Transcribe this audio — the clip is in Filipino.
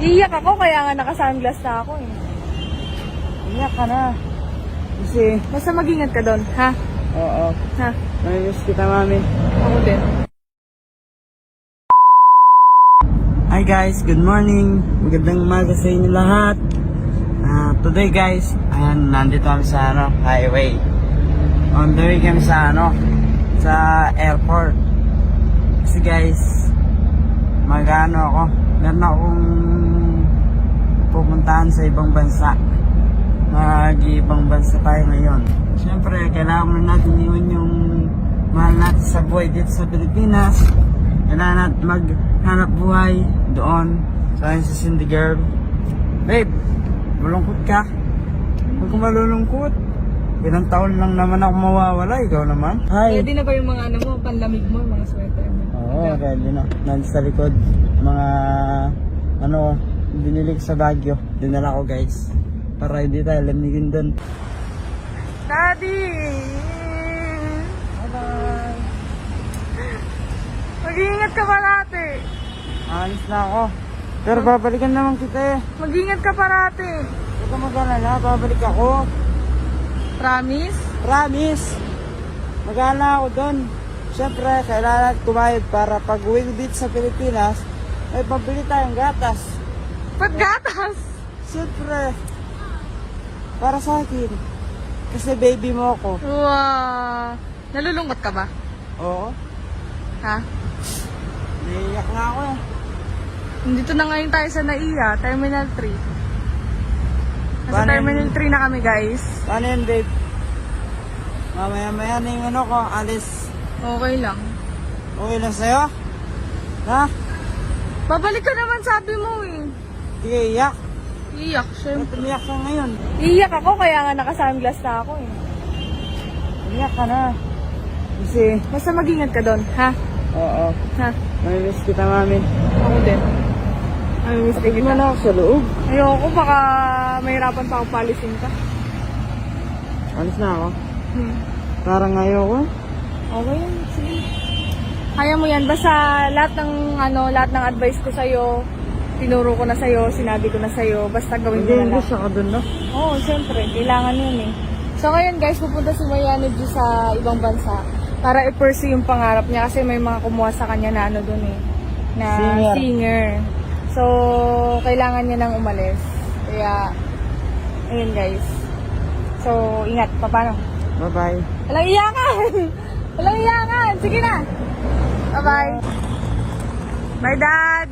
Iiyak ako, kaya nga naka-sunglass na ako eh. Iyak ka na. Kasi, Basta mag-ingat ka doon, ha? oo. Ha? Namimiss kita, mami. Ako din. Hi guys, good morning. Magandang umaga sa inyo lahat. Today guys, ayan, nandito kami sa highway. On the way kami sa sa airport. Kasi guys, ako. Meron akong pupuntahan sa ibang bansa. Mag-ibang bansa tayo ngayon. Siyempre, kailangan mo natin iwan yung mahal natin sa buhay dito sa Pilipinas. Kailangan natin maghanap buhay doon sa Cindy Girl. Babe, malungkot ka? Huwag ka malulungkot. Ilang taon lang naman ako mawawala, ikaw naman. Hi! Ready na ba yung mga panlamig mo, yung mga sweater mo? Oo, ready na. Nandito sa likod, mga binilig sa Baguio. Dinala ko guys. Para hindi tayo lamigin doon. Daddy! Bye-bye! Mag-iingat ka parati. Alis na ako. Pero babalikan naman kita eh. Mag-ingat ka parati. Huwag ka mag-alala, babalik ako. Promise? Promise! Mag-alala ako doon. Siyempre, kailangan kumayod para pag uwi ko dito sa Pilipinas, ay pabili tayong gatas. Ba't gatas? Siyempre, para sa akin. Kasi baby mo ako. Wow! Nalulungkot ka ba? Oo. Ha? Naiiyak nga ako eh. Nandito na ngayon tayo sa NAIA, Terminal 3. Nasa Paano Terminal 3 na kami guys. Paano yun, babe? Mamaya-maya na yung ko, alis. Okay lang. Okay lang sa'yo? Ha? Babalik ka naman sabi mo eh. Sige, iyak. Iiyak, Ba't syempre. umiyak ka ngayon? Iiyak ako, kaya nga naka-sunglass na ako eh. Umiyak ka na. Kasi, Basta mag-ingat ka doon, ha? oo. Ha? Namimiss kita, mami. Ako din. Ay, miss Pagod kita. mo na ako sa loob. Ayoko, baka mahirapan pa ako palisin ka. Alis na ako. Parang ayoko. Okay yan, sige. Kaya mo yan, basta lahat ng advice ko sa'yo, tinuro ko na sa'yo, sinabi ko na sa'yo, basta gawin mo na lang. Mag-English ako dun, no? Oo, siyempre, kailangan yun eh. So ngayon guys, pupunta si Mariano Diyos sa ibang bansa para i-pursue yung pangarap niya kasi may mga kumuha sa kanya na dun eh, na singer. So, kailangan niya nang umalis. Kaya, ayun guys. So, ingat, paano? Bye-bye. Walang iyakan! Walang iyakan! Sige na! Bye-bye! Bye, Dad!